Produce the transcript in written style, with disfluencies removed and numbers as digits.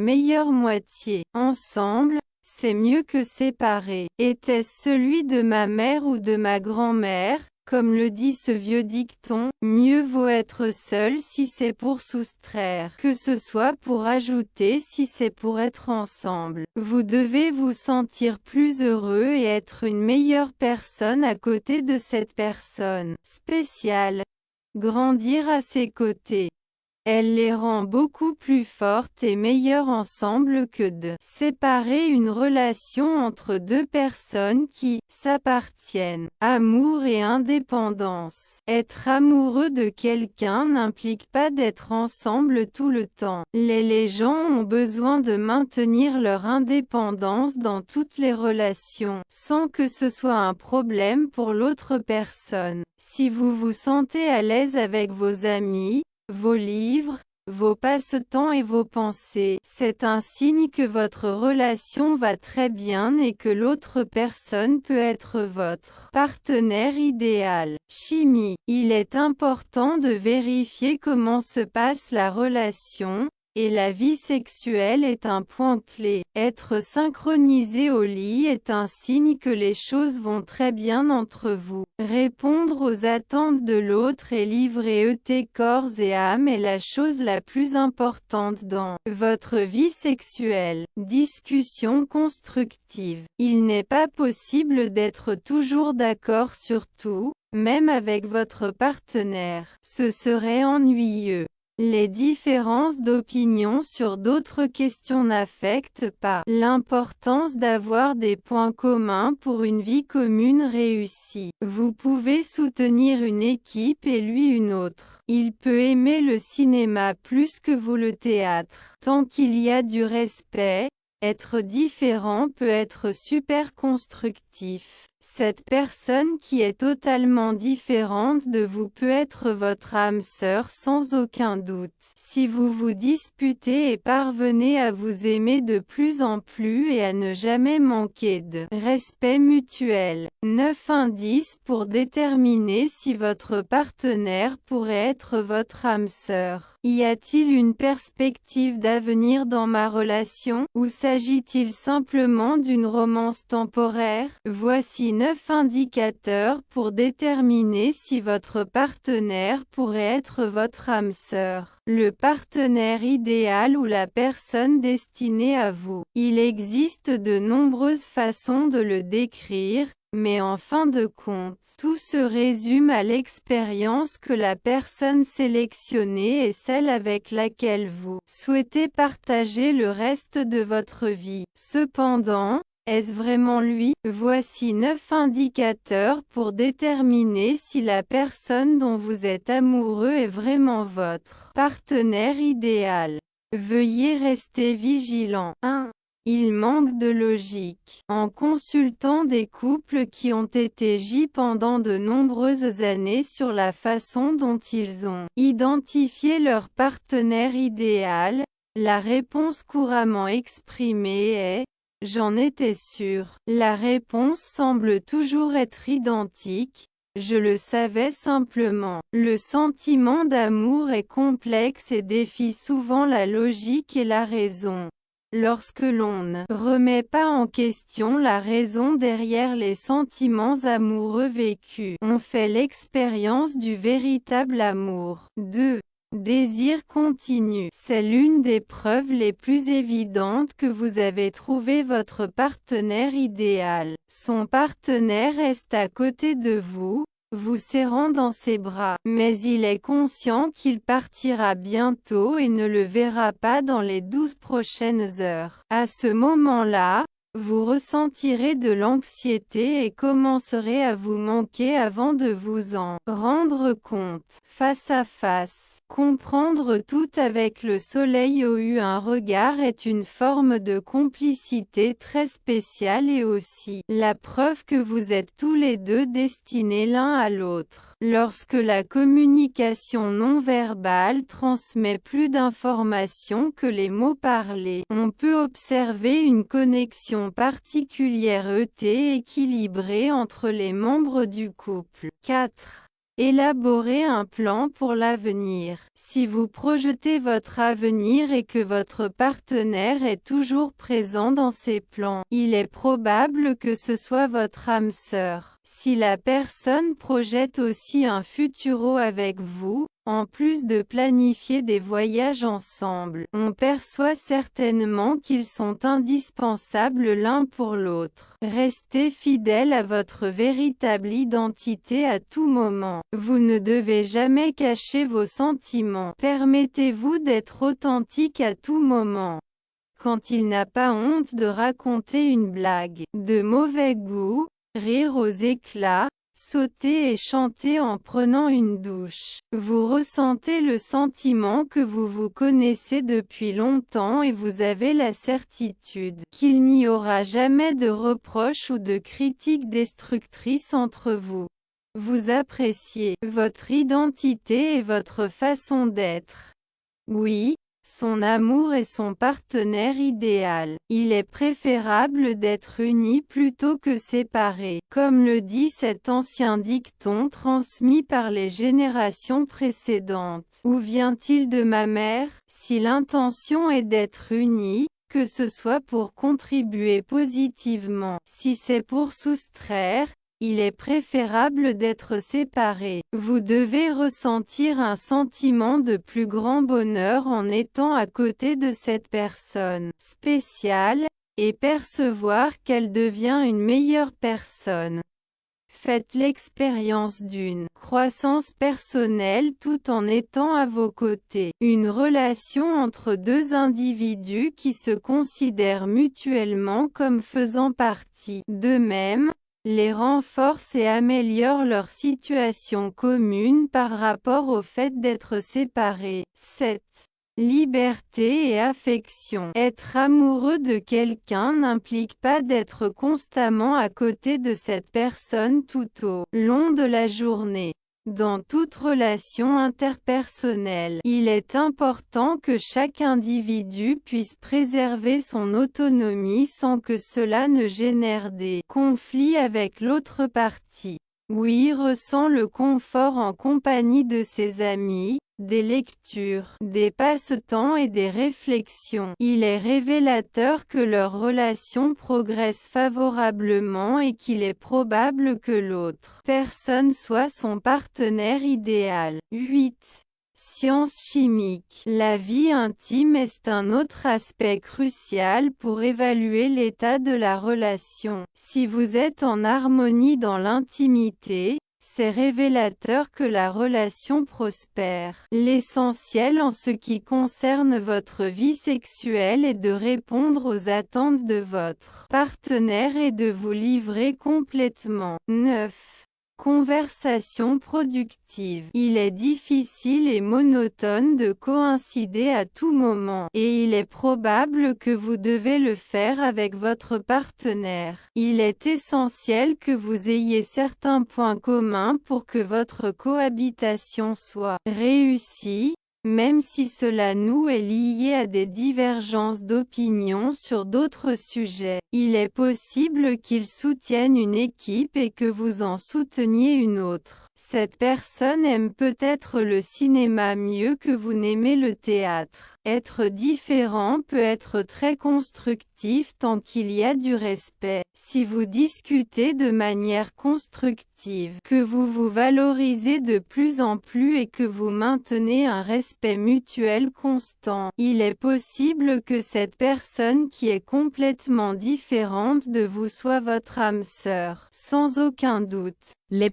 meilleure moitié. Ensemble, c'est mieux que séparés. Était-ce celui de ma mère ou de ma grand-mère? Comme le dit ce vieux dicton, mieux vaut être seul si c'est pour soustraire, que ce soit pour ajouter si c'est pour être ensemble. Vous devez vous sentir plus heureux et être une meilleure personne à côté de cette personne spéciale. Grandir à ses côtés. Elle les rend beaucoup plus fortes et meilleures ensemble que de séparer une relation entre deux personnes qui s'appartiennent. Amour et indépendance. Être amoureux de quelqu'un n'implique pas d'être ensemble tout le temps. Les gens ont besoin de maintenir leur indépendance dans toutes les relations, sans que ce soit un problème pour l'autre personne. Si vous vous sentez à l'aise avec vos amis, vos livres, vos passe-temps et vos pensées, c'est un signe que votre relation va très bien et que l'autre personne peut être votre partenaire idéal. Chimie. Il est important de vérifier comment se passe la relation, et la vie sexuelle est un point clé. Être synchronisé au lit est un signe que les choses vont très bien entre vous. Répondre aux attentes de l'autre et livrer corps et âme est la chose la plus importante dans votre vie sexuelle. Discussion constructive. Il n'est pas possible d'être toujours d'accord sur tout, même avec votre partenaire. Ce serait ennuyeux. Les différences d'opinion sur d'autres questions n'affectent pas l'importance d'avoir des points communs pour une vie commune réussie. Vous pouvez soutenir une équipe et lui une autre. Il peut aimer le cinéma plus que vous le théâtre. Tant qu'il y a du respect, être différent peut être super constructif. Cette personne qui est totalement différente de vous peut être votre âme sœur sans aucun doute. Si vous vous disputez et parvenez à vous aimer de plus en plus et à ne jamais manquer de respect mutuel. 9 indices pour déterminer si votre partenaire pourrait être votre âme sœur. Y a-t-il une perspective d'avenir dans ma relation, ou s'agit-il simplement d'une romance temporaire? Voici 9 indicateurs pour déterminer si votre partenaire pourrait être votre âme sœur. Le partenaire idéal ou la personne destinée à vous. Il existe de nombreuses façons de le décrire, mais en fin de compte, tout se résume à l'expérience que la personne sélectionnée est celle avec laquelle vous souhaitez partager le reste de votre vie. Cependant, est-ce vraiment lui? Voici 9 indicateurs pour déterminer si la personne dont vous êtes amoureux est vraiment votre partenaire idéal. Veuillez rester vigilant. 1. Il manque de logique. En consultant des couples qui ont été pendant de nombreuses années sur la façon dont ils ont identifié leur partenaire idéal, la réponse couramment exprimée est « J'en étais sûr ». La réponse semble toujours être identique. Je le savais simplement. Le sentiment d'amour est complexe et défie souvent la logique et la raison. Lorsque l'on ne remet pas en question la raison derrière les sentiments amoureux vécus, on fait l'expérience du véritable amour. 2. Désir continu. C'est l'une des preuves les plus évidentes que vous avez trouvé votre partenaire idéal. Son partenaire reste à côté de vous, vous serrant dans ses bras, mais il est conscient qu'il partira bientôt et ne le verra pas dans les 12 prochaines heures. À ce moment-là, vous ressentirez de l'anxiété et commencerez à vous manquer avant de vous en rendre compte. Face à face. Comprendre tout avec le soleil au eu un regard est une forme de complicité très spéciale et aussi la preuve que vous êtes tous les deux destinés l'un à l'autre. Lorsque la communication non verbale transmet plus d'informations que les mots parlés, on peut observer une connexion particulière équilibrée entre les membres du couple. 4. Élaborez un plan pour l'avenir. Si vous projetez votre avenir et que votre partenaire est toujours présent dans ces plans, il est probable que ce soit votre âme sœur. Si la personne projette aussi un futuro avec vous, en plus de planifier des voyages ensemble, on perçoit certainement qu'ils sont indispensables l'un pour l'autre. Restez fidèle à votre véritable identité à tout moment. Vous ne devez jamais cacher vos sentiments. Permettez-vous d'être authentique à tout moment. Quand il n'a pas honte de raconter une blague de mauvais goût, rire aux éclats, sauter et chanter en prenant une douche. Vous ressentez le sentiment que vous vous connaissez depuis longtemps et vous avez la certitude qu'il n'y aura jamais de reproches ou de critiques destructrices entre vous. Vous appréciez votre identité et votre façon d'être. Oui, son amour est son partenaire idéal. Il est préférable d'être unis plutôt que séparés, comme le dit cet ancien dicton transmis par les générations précédentes. Où vient-il de ma mère? Si l'intention est d'être unis, que ce soit pour contribuer positivement, si c'est pour soustraire, il est préférable d'être séparés. Vous devez ressentir un sentiment de plus grand bonheur en étant à côté de cette personne spéciale, et percevoir qu'elle devient une meilleure personne. Faites l'expérience d'une croissance personnelle tout en étant à vos côtés. Une relation entre deux individus qui se considèrent mutuellement comme faisant partie d'eux-mêmes, les renforce et améliore leur situation commune par rapport au fait d'être séparés. 7. Liberté et affection. Être amoureux de quelqu'un n'implique pas d'être constamment à côté de cette personne tout au long de la journée. Dans toute relation interpersonnelle, il est important que chaque individu puisse préserver son autonomie sans que cela ne génère des conflits avec l'autre partie. Oui, ressent le confort en compagnie de ses amis, des lectures, des passe-temps et des réflexions. Il est révélateur que leur relation progresse favorablement et qu'il est probable que l'autre personne soit son partenaire idéal. 8. Sciences chimiques. La vie intime est un autre aspect crucial pour évaluer l'état de la relation. Si vous êtes en harmonie dans l'intimité, c'est révélateur que la relation prospère. L'essentiel en ce qui concerne votre vie sexuelle est de répondre aux attentes de votre partenaire et de vous livrer complètement. 9. Conversation productive. Il est difficile et monotone de coïncider à tout moment, et il est probable que vous devez le faire avec votre partenaire. Il est essentiel que vous ayez certains points communs pour que votre cohabitation soit réussie, même si cela est lié à des divergences d'opinion sur d'autres sujets. Il est possible qu'ils soutiennent une équipe et que vous en souteniez une autre. Cette personne aime peut-être le cinéma mieux que vous n'aimez le théâtre. Être différent peut être très constructif tant qu'il y a du respect. Si vous discutez de manière constructive, que vous vous valorisez de plus en plus et que vous maintenez un respect mutuel constant, il est possible que cette personne qui est complètement différente de vous soit votre âme sœur. Sans aucun doute. Les